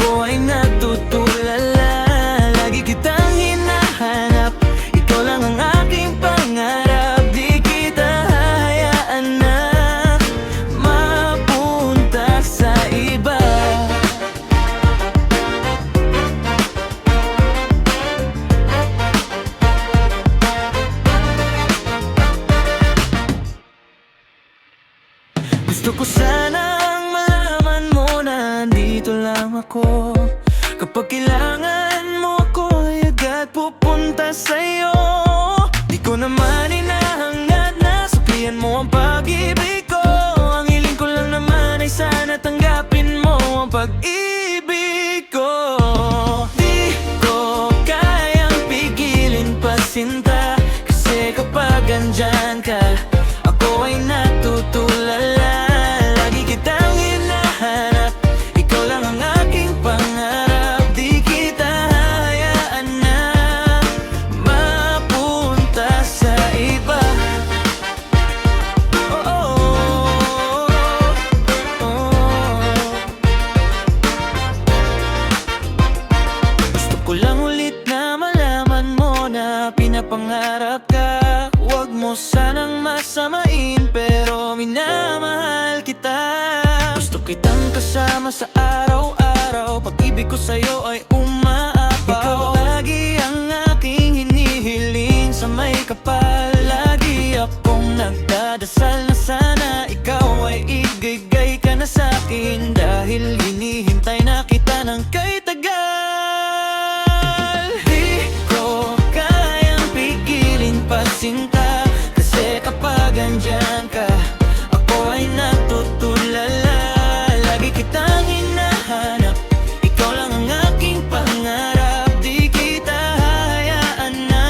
Ako ay natutulala, lagi kitang hinahanap. Ikaw lang ang aking pangarap, di kita hayaan na mapunta sa iba. Gusto ko sanang malaman mo na andito lang ako. Kapag kailangan mo ako ay agad pupunta sa'yo. Di ko naman inahangad na sabihan mo ang pag-ibig ko. Ang hiling ko lang naman ay sana tanggapin mo ang pag-ibig ko. Di ko kayang pigilin pa sinta, kasi kapag andyan ka, ako ay natutulala. Lagi kitang hinahanap, ikaw lang ang aking pangarap. Di kita hayaan na mapunta sa iba. Oh, oh, oh, oh. Gusto ko lang ulit na malaman mo na pinapangarap ka. Huwag mo sanang masamain, pero minamahal kita. Gusto kitang kasama sa araw-araw, pag-ibig ko sa'yo ay umaapaw. Ikaw lagi ang aking hinihiling sa may kapal. Lagi akong nagdadasal na sana ikaw ay igigay ka na sa'kin, dahil hinihintay na kita ng kay tagal. Di ko kayang pigilin pa sinta, kasi kapag andyan ka, ako ay natutulala. Lagi kitang hinahanap, ikaw lang ang aking pangarap. Di kita hayaan na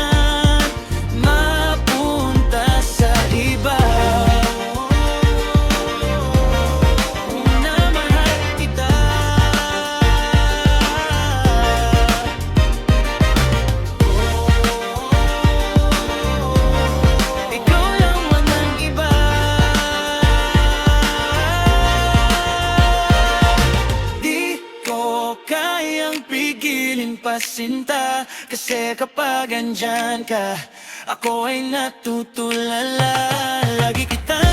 mapunta sa iba. Minamahal kita. Ikaw lang walang iba. Di ko kayang pigilin pa sinta, kasi kapag andyan ka, ako ay natutulala. Lagi kitang